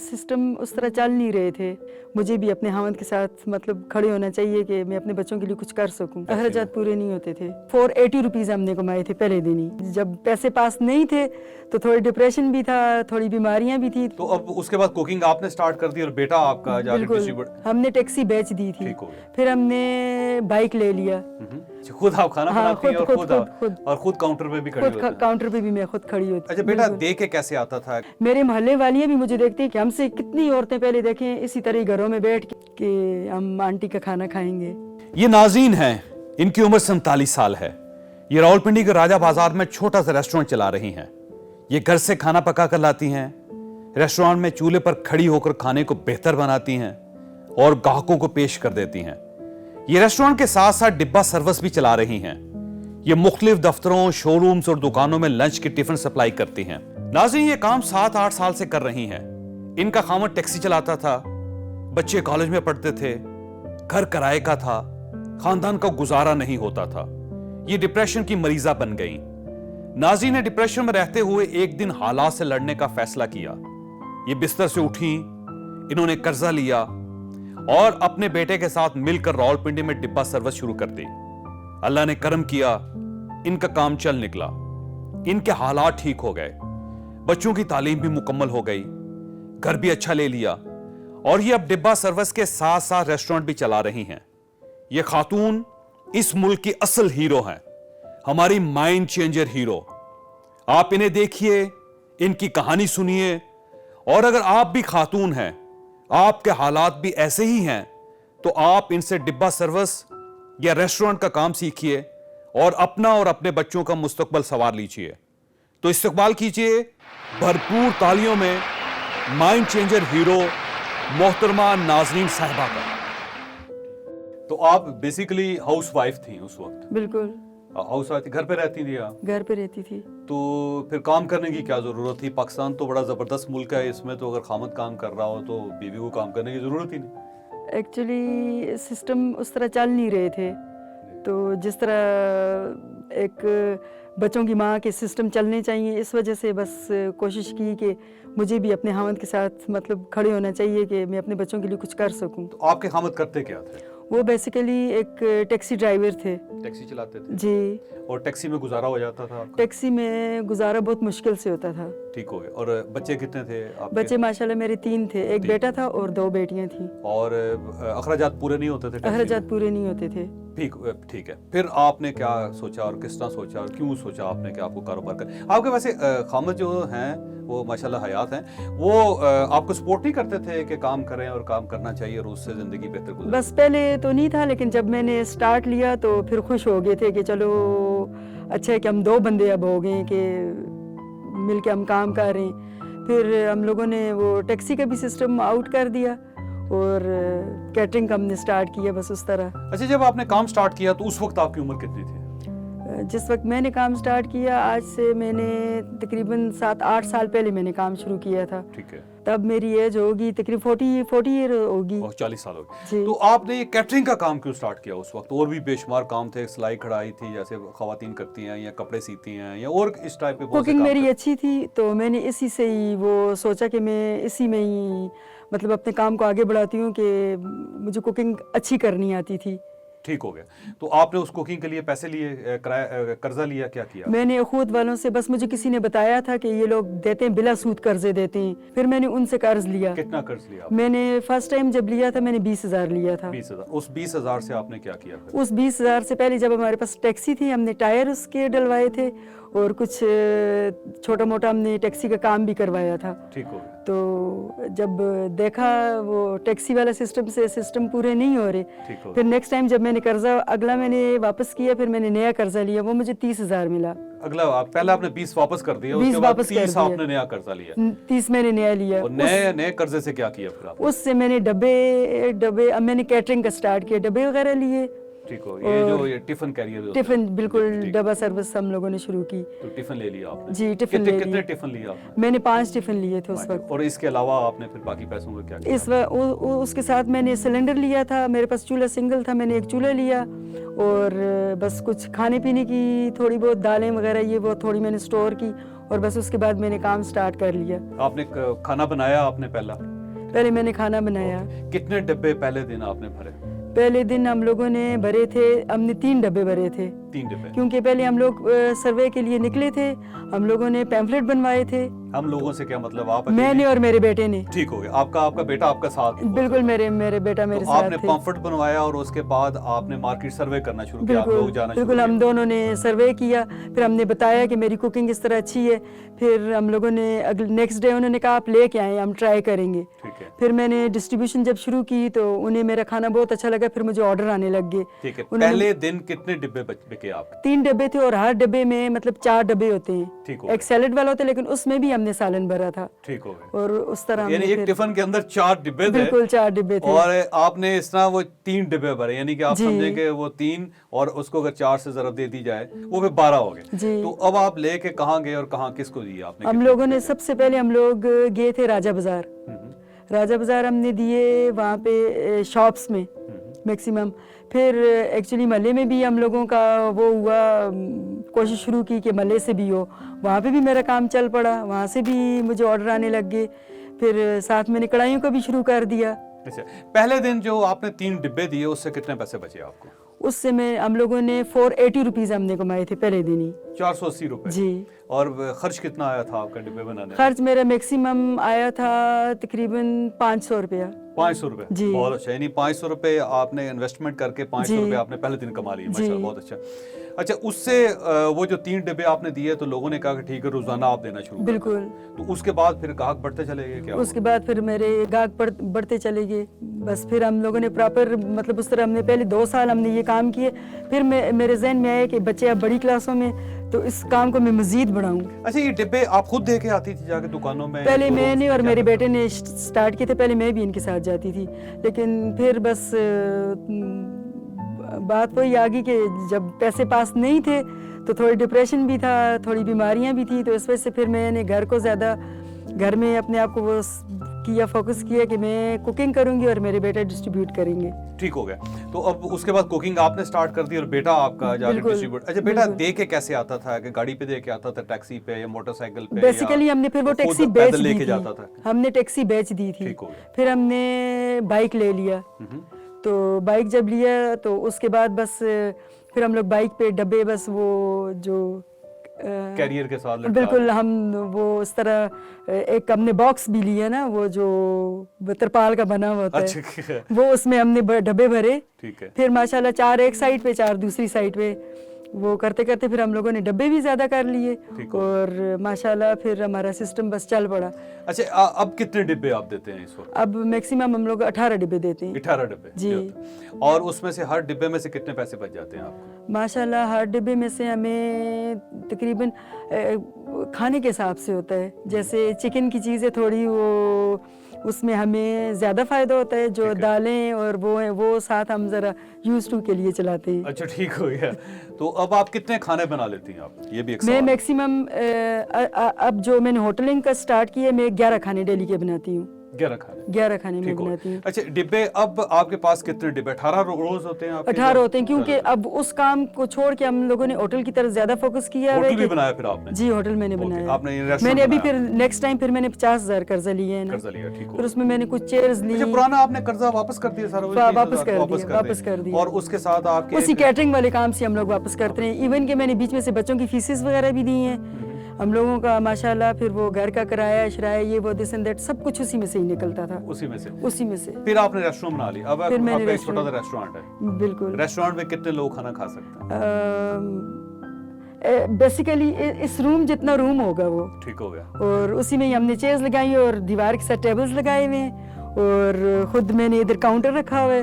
System اس طرح چل نہیں رہے تھے. مجھے بھی اپنے خاوند کے ساتھ مطلب کھڑے ہونا چاہیے کہ میں اپنے بچوں کے لیے کچھ کر سکوں. اخراجات پورے نہیں ہوتے تھے. 480 روپیز ہم نے کمائے تھے پہلے دن ہی. جب پیسے پاس نہیں تھے تو تھوڑی ڈپریشن بھی تھا, تھوڑی بیماریاں بھی تھی. تو اب اس کے بعد کوکنگ آپ نے سٹارٹ کر دی اور بیٹا آپ کا بالکل ہم نے ٹیکسی بیچ دی تھی. پھر ہم نے بائک لے لیا. خود آپ کھانا بناتی ہیں اور خود کاؤنٹر پہ بھی کھڑی ہوتی ہیں؟ کاؤنٹر پہ بھی میں خود کھڑی ہوتی. اچھا بیٹا دیکھ کے کیسے آتا تھا؟ میرے محلے والیاں بھی مجھے دیکھتی ہیں کہ ہم سے کتنی عورتیں پہلے دیکھیں اسی طرح گھروں میں بیٹھ کے کہ ہم آنٹی کا کھانا کھائیں گے. یہ ناظرین ہیں, ان کی عمر 47 سال ہے. یہ راولپنڈی کے راجہ بازار میں چھوٹا سا ریسٹورنٹ چلا رہی ہیں. یہ گھر سے کھانا پکا کر لاتی ہیں, ریسٹورنٹ میں چولہے پر کھڑی ہو کر کھانے کو بہتر بناتی ہیں اور گاہکوں کو پیش کر دیتی ہیں. یہ ریسٹورنٹ کے ساتھ ساتھ ڈبہ سروس بھی چلا رہی ہیں. یہ مختلف دفتروں, شو رومز اور دکانوں میں لنچ کی ٹفن سپلائی کرتی ہیں. ناظرین یہ کام 7-8 سال سے کر رہی ہیں. ان کا خاوند ٹیکسی چلاتا تھا, بچے کالج میں پڑھتے تھے, گھر کرائے کا تھا, خاندان کا گزارا نہیں ہوتا تھا. یہ ڈپریشن کی مریضہ بن گئیں. ناظرین نے ڈپریشن میں رہتے ہوئے ایک دن حالات سے لڑنے کا فیصلہ کیا. یہ بستر سے اٹھیں, انہوں نے قرضہ لیا اور اپنے بیٹے کے ساتھ مل کر راولپنڈی میں ڈبہ سروس شروع کر دی. اللہ نے کرم کیا, ان کا کام چل نکلا. ان کے حالات ٹھیک ہو گئے, بچوں کی تعلیم بھی مکمل ہو گئی, گھر بھی اچھا لے لیا اور یہ اب ڈبہ سروس کے ساتھ ساتھ ریسٹورنٹ بھی چلا رہی ہیں. یہ خاتون اس ملک کی اصل ہیرو ہیں, ہماری مائنڈ چینجر ہیرو. آپ انہیں دیکھیے, ان کی کہانی سنیے, اور اگر آپ بھی خاتون ہیں, آپ کے حالات بھی ایسے ہی ہیں, تو آپ ان سے ڈبہ سروس یا ریسٹورنٹ کا کام سیکھیے اور اپنا اور اپنے بچوں کا مستقبل سنوار لیجیے. تو استقبال کیجیے بھرپور تالیوں میں مائنڈ چینجر ہیرو محترمہ ناظرین صاحبہ کا. تو آپ بیسیکلی ہاؤس وائف تھیں اس وقت؟ بالکل ہاؤس وائف تھی, گھر پہ رہتی تھی آپ؟ گھر پہ رہتی تھی. تو پھر کام کرنے کی کیا ضرورت تھی؟ پاکستان تو بڑا زبردست ملک ہے, اس میں تو اگر خامد کام کر رہا ہو تو بیوی کو کام کرنے کی ضرورت ہی نہیں. ایکچولی سسٹم اس طرح چل نہیں رہے تھے, تو جس طرح ایک بچوں کی ماں کے سسٹم چلنے چاہیے, اس وجہ سے بس کوشش کی کہ مجھے بھی اپنے خاوند کے ساتھ مطلب کھڑے ہونا چاہیے کہ میں اپنے بچوں کے لیے کچھ کر سکوں. تو آپ کے خاوند کرتے کیا تھے؟ وہ بیسیکلی ایک ٹیکسی ڈرائیور تھے. ٹیکسی چلاتے تھے؟ جی. اور ٹیکسی میں گزارا ہو جاتا تھا آپ کا؟ ٹیکسی میں گزارا بہت مشکل سے ہوتا تھا. ٹھیک ہو گیا. اور بچے کتنے تھے آپ کے؟ بچے ماشاءاللہ میرے 3 تھے, ایک بیٹا تھا اور 2 بیٹیاں تھیں. اور اخراجات پورے نہیں ہوتے تھے؟ اخراجات پورے نہیں ہوتے تھے. ٹھیک ہے. پھر آپ نے کیا سوچا اور کس طرح سوچا اور کیوں سوچا آپ نے کہ آپ کو کاروبار کر؟ آپ کے ویسے خامد جو ہیں وہ ماشاءاللہ حیات ہیں, وہ آپ کو سپورٹ نہیں کرتے تھے کہ کام کریں اور کام کرنا چاہیے اور اس سے زندگی بہتر گزرے؟ بس پہلے تو نہیں تھا, لیکن جب میں نے سٹارٹ لیا تو پھر خوش ہو گئے تھے کہ چلو اچھا ہے کہ ہم 2 بندے اب ہو گئے کہ مل کے ہم کام کر رہے ہیں. پھر ہم لوگوں نے وہ ٹیکسی کا بھی سسٹم آؤٹ کر دیا اور کیٹرنگ کا ہم نے سٹارٹ کیا بس اس طرح. اچھا, جب آپ نے کام سٹارٹ کیا تو اس وقت آپ کی عمر کتنی تھی؟ جس وقت میں نے کام سٹارٹ کیا, آج سے میں نے تقریباً 7-8 سال پہلے میں نے کام شروع کیا تھا. ٹھیک ہے. تب میری ایج ہوگی تقریباً 40 ایئر ہوگی. 40 سال ہوگی. تو آپ نے یہ کیٹرنگ کا کام کیوں سٹارٹ کیا اس وقت؟ اور بھی بے شمار کام تھے, سلائی کڑھائی تھی جیسے خواتین کرتی ہیں, یا کپڑے سیتی ہیں, یا اور اس ٹائپ کے. کوکنگ میری اچھی تھی تو میں نے اسی سے ہی وہ سوچا کہ میں اسی میں ہی مطلب اپنے کام کو آگے بڑھاتی ہوں کہ مجھے کوکنگ اچھی کرنی آتی تھی. ٹھیک ہو گیا. تو آپ نے اس کوکنگ کے لیے پیسے لیے, قرضہ لیا, کیا کیا؟ میں نے اخوت والوں سے, بس مجھے کسی نے بتایا تھا کہ یہ لوگ دیتے ہیں بلا سود قرضے دیتے ہیں, پھر میں نے ان سے قرض لیا. کتنا قرض لیا؟ میں نے فرسٹ ٹائم جب لیا تھا میں نے 20,000 لیا تھا. 20,000. اس 20,000 سے آپ نے کیا کیا؟ اس 20,000 سے پہلے جب ہمارے پاس ٹیکسی تھی, ہم نے ٹائر اس کے ڈلوائے تھے اور کچھ چھوٹا موٹا ہم نے ٹیکسی کا کام بھی کروایا تھا. ٹھیک ہو گیا. تو جب دیکھا وہ ٹیکسی والا سسٹم پورے نہیں ہو رہے, پھر نیکسٹ ٹائم جب میں نے قرضہ اگلا میں نے واپس کیا, پھر میں نے نیا قرضہ لیا, وہ مجھے 30,000 ملا. اگلا پہلا آپ نے 20 واپس کر دیا, اس کے بعد 30 آپ نے نیا قرضہ لیا. 30 میں نے نیا لیا. اور نئے قرضے سے کیا کیا پھر آپ؟ اس سے میں نے ڈبے میں نے کیٹرنگ کا سٹارٹ کیا, ڈبے وغیرہ لیے ٹھیک ہو. یہ جو یہ ٹفن کیریئر ٹفن بالکل ڈبا سروس ہم لوگوں نے شروع کی. تو ٹفن لے لیا آپ نے؟ جی ٹفن لے کتنے لیے. ٹفن لیا آپ نے؟ میں نے 5 ٹفن لیے تھے اس وقت. اور اس کے علاوہ آپ نے پھر باقی پیسوں کا کیا کیا؟ اس کے ساتھ میں نے سلنڈر لیا تھا. میرے پاس چولہا سنگل تھا, میں نے ایک چولہا لیا, اور بس کچھ کھانے پینے کی تھوڑی بہت دالیں وغیرہ یہ وہ تھوڑی میں نے اسٹور کی, اور بس اس کے بعد میں نے کام سٹارٹ کر لیا. آپ نے کھانا بنایا آپ نے پہلے میں نے کھانا بنایا. کتنے ڈبے پہلے دن آپ نے بھرے؟ پہلے دن ہم لوگوں نے بھرے تھے, ہم نے 3 ڈبے بھرے تھے. 3 ڈبے؟ کیونکہ پہلے ہم لوگ سروے کے لیے نکلے تھے, ہم لوگوں نے پیمفلٹ بنوائے تھے. ہم لوگوں سے کیا مطلب؟ آپ میں نے اور میرے بیٹے نے. ٹھیک ہو گیا. آپ کا بیٹا آپ کا ساتھ؟ بالکل میرے بیٹا میرے ساتھ. آپ نے پیمفلٹ بنوایا اور اس کے بعد آپ نے مارکیٹ سروے کرنا شروع کیا؟ بالکل ہم دونوں نے سروے کیا. پھر ہم نے بتایا کہ میری کوکنگ اس طرح اچھی ہے. پھر ہم لوگوں نے نیکسٹ ڈے انہوں نے کہا آپ لے کے آئیں, ہم ٹرائی کریں گے. پھر میں نے ڈسٹریبیوشن جب شروع کی تو انہیں میرا کھانا بہت اچھا لگا, پھر مجھے آرڈر آنے لگ گئے. ٹھیک ہے. پہلے دن کتنے ڈبے بکے آپ؟ 3 ڈبے تھے, اور ہر ڈبے میں مطلب 4 ڈبے ہوتے ہیں. ایک سیلڈ والا ہوتا ہے, لیکن اس میں بھی ہم نے سالن بھرا تھا. ٹھیک ہو گیا. اور اس طرح یعنی ایک ٹفن کے اندر 4 ڈبے تھے؟ بالکل 4 ڈبے تھے. اور آپ نے اس طرح وہ 3 ڈبے بھرے, یعنی کہ آپ سمجھیں کہ وہ 3 اور اس کو اگر 4 سے ضرب دے دی جائے وہ پھر 12 ہو گئے. تو اب آپ لے کے کہاں گئے اور کہاں کس کو دیے آپ نے؟ ہم لوگوں نے سب سے پہلے ہم لوگ گئے تھے راجہ بازار. راجہ بازار ہم نے دیے وہاں پہ شاپس میں میکسیمم. پھر ایکچولی محلے میں بھی ہم لوگوں کا وہ ہوا, کوشش شروع کی کہ محلے سے بھی ہو, وہاں پہ بھی میرا کام چل پڑا, وہاں سے بھی مجھے آرڈر آنے لگ گئے. پھر ساتھ میں نے کڑھائیوں کا بھی شروع کر دیا. اچھا, پہلے دن جو آپ نے 3 ڈبے دیے اس سے کتنے پیسے بچے آپ کو؟ اس سے ہم لوگوں نے 480 روپیز ہم نے کمائے تھے پہلے دن ہی. 480 روپے؟ جی. اور خرچ کتنا آیا تھا آپ کا ڈبے بنانے؟ خرچ میرا میکسیمم آیا تھا تقریباً 500 روپیہ. 500 روپے؟ جی. بہت اچھا. یعنی 500 روپے آپ نے انویسٹمنٹ کر کے 500 روپے آپ نے پہلے دن کما لیے. ماشاءاللہ, بہت اچھا. اچھا, اس سے وہ جو 3 ڈبے آپ نے دیے تو لوگوں نے کہا کہ ٹھیک ہے روزانہ آپ دینا شروع. بالکل. تو اس کے بعد پھر گاہک بڑھتے چلے گئے کیا؟ اس کے بعد پھر میرے گاہک بڑھتے چلے گئے. بس پھر ہم لوگوں نے پراپر مطلب اس طرح ہم نے پہلے 2 سال ہم نے یہ کام کیے. پھر میرے ذہن میں آیا کہ بچے اب بڑی کلاسوں میں, تو اس کام کو میں مزید بڑھاؤں. اچھا, یہ ڈبے آپ خود دے کے آتی تھی جا کے دکانوں میں؟ پہلے میں نے اور میرے بیٹے نے سٹارٹ کیے تھے, پہلے میں بھی ان کے ساتھ جاتی تھی, لیکن پھر بس بات وہی آ گئی کہ جب پیسے پاس نہیں تھے تو تھوڑی ڈپریشن بھی تھا, تھوڑی بیماریاں بھی تھیں, تو اس وجہ سے پھر میں نے گھر کو زیادہ گھر میں اپنے آپ کو وہ کیا فوکس کیا کہ میں کوکنگ کروں گی اور میرے بیٹا ڈسٹریبیوٹ کریں گے. ٹھیک ہو گیا. تو اب اس کے بعد کوکنگ آپ نے سٹارٹ کر دی اور بیٹا آپ کا جا کے ڈسٹریبیوٹ. اچھا, بیٹا دے کے کیسے آتا تھا؟ کہ گاڑی پہ دے کے آتا تھا, ٹیکسی پہ یا موٹر سائیکل پہ؟ بیسیکلی ہم نے پھر وہ ٹیکسی بیچ دی تھی. ہم نے ٹیکسی بیچ دی تھی. پھر ہم نے بائک لے لیا. تو بائک جب لیا تو اس کے بعد بس پھر ہم لوگ بائک پہ ڈبے, بس وہ جو کیریئر کے ساتھ بالکل ہم وہ اس طرح ایک ہم نے باکس بھی لیا نا, وہ جو ترپال کا بنا ہوا ہوتا ہے, وہ اس میں ہم نے ڈبے بھرے. پھر ماشاءاللہ 4 ایک سائڈ پہ 4 دوسری سائڈ پہ, وہ کرتے کرتے پھر ہم لوگوں نے ڈبے بھی زیادہ کر لیے اور ماشاءاللہ پھر ہمارا سسٹم بس چل پڑا. اچھا, اب کتنے ڈبے آپ دیتے ہیں اس وقت؟ اب میکسیمم ہم لوگ 18 ڈبے دیتے ہیں. 18 ڈبے؟ جی. اور اس میں سے ہر ڈبے میں سے کتنے پیسے بچ جاتے ہیں آپ کو؟ ماشاءاللہ ہر ڈبے میں سے ہمیں تقریباً کھانے کے حساب سے ہوتا ہے. جیسے چکن کی چیزیں تھوڑی وہ اس میں ہمیں زیادہ فائدہ ہوتا ہے, جو دالیں اور وہ ہیں وہ ساتھ ہم ذرا یوز ٹو کے لیے چلاتے ہیں. اچھا, ٹھیک ہو گیا. تو اب آپ کتنے کھانے بنا لیتی ہیں آپ؟ یہ بھی ایک میں میکسیمم اب جو میں نے ہوٹلنگ کا سٹارٹ کیا ہے, میں 11 کھانے ڈیلی کے بناتی ہوں. 11 کھانے میں بناتی ہوں. اچھا, ڈبے اب آپ کے پاس کتنے ڈبے؟ 18 روز ہوتے ہیں آپ کے؟ 18 ہوتے ہیں, کیونکہ اب اس کام کو چھوڑ کے ہم لوگوں نے ہوٹل کی طرف زیادہ فوکس کیا ہے. ہوٹل بھی بنایا پھر آپ نے؟ جی, ہوٹل میں نے بنایا. میں نے ابھی پھر نیکسٹ ٹائم پھر میں نے 50,000 قرضہ لیا ہے نا, پھر اس میں نے کچھ چیئرز لی. پرانا آپ نے قرضہ واپس کر دیا سارا؟ واپس کر دیا. اور اس کے ساتھ آپ کے اسی کیٹرنگ والے کام سے ہم لوگ واپس کرتے ہیں. ایون کہ میں نے بیچ میں سے بچوں کی فیسز وغیرہ بھی دی ہیں ہم لوگوں کا ماشاءاللہ. پھر وہ گھر کا کرایہ شرایہ یہ وہ دس اینڈ دیٹ سب کچھ اسی میں سے ہی نکلتا تھا. اسی میں سے پھر آپ نے ریسٹورینٹ بنا لی. اب آپ کا ایک چھوٹا سا ریسٹورینٹ ہے. بالکل. ریسٹورینٹ میں کتنے لوگ کھانا کھا سکتے ہیں؟ بیسیکلی اس روم جتنا روم ہوگا وہ. ٹھیک ہو گیا. اور اسی میں ہم نے چیئرز لگائی اور دیوار کے ساتھ ٹیبلز لگائے ہوئے ہیں, اور خود میں نے ادھر کاؤنٹر رکھا ہوا ہے,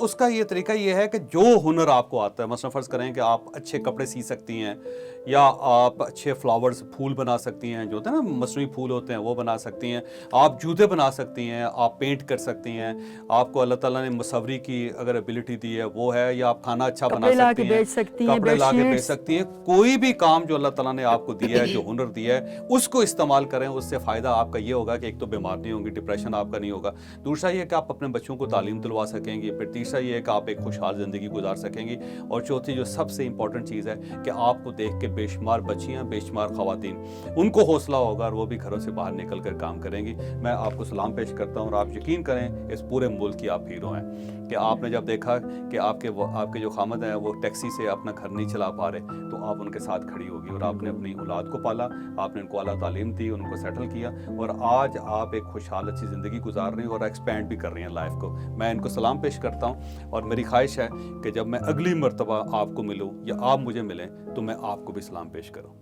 اس کا یہ طریقہ یہ ہے کہ جو ہنر آپ کو آتا ہے, مثلا فرض کریں کہ آپ اچھے کپڑے سی سکتی ہیں, یا آپ اچھے فلاورز پھول بنا سکتی ہیں, جو ہوتے ہیں نا مصنوعی پھول ہوتے ہیں وہ بنا سکتی ہیں, آپ جوتے بنا سکتی ہیں, آپ پینٹ کر سکتی ہیں, آپ کو اللہ تعالیٰ نے مصوری کی اگر ایبلٹی دی ہے وہ ہے, یا آپ کھانا اچھا بنا کپڑے لا کے سکتی ہیں, بیچ سکتی ہیں, کپڑے لا کے بیچ بیڈ سکتی ہیں, کوئی بھی کام جو اللہ تعالیٰ نے آپ کو دیا ہے, جو ہنر دیا ہے, اس کو استعمال کریں. اس سے فائدہ آپ کا یہ ہوگا کہ ایک تو بیمار نہیں ہوں گی, ڈپریشن آپ کا نہیں ہوگا, دوسرا یہ کہ آپ اپنے بچوں کو تعلیم دلوا سکیں گی, پھر تیسرا یہ کہ آپ ایک خوشحال زندگی گزار سکیں گی, اور چوتھی جو سب سے امپورٹنٹ چیز ہے کہ آپ کو دیکھ کے بے شمار بچیاں, بے شمار خواتین, ان کو حوصلہ ہوگا اور وہ بھی گھروں سے باہر نکل کر کام کریں گی. میں آپ کو سلام پیش کرتا ہوں, اور آپ یقین کریں اس پورے ملک کی آپ ہیرو ہیں کہ آپ نے جب دیکھا کہ آپ کے جو خامد ہیں وہ ٹیکسی سے اپنا گھر نہیں چلا پا رہے, تو آپ ان کے ساتھ کھڑی ہوگی, اور آپ نے اپنی اولاد کو پالا, آپ نے ان کو اعلیٰ تعلیم دی, ان کو سیٹل کیا, اور آج آپ ایک خوشحال اچھی زندگی گزار رہی ہیں اور ایکسپینڈ بھی کر رہی ہیں لائف کو. میں ان کو سلام پیش کرتا ہوں, اور میری خواہش ہے کہ جب میں اگلی مرتبہ آپ کو ملوں یا آپ مجھے ملیں تو میں آپ کو بھی سلام پیش کروں.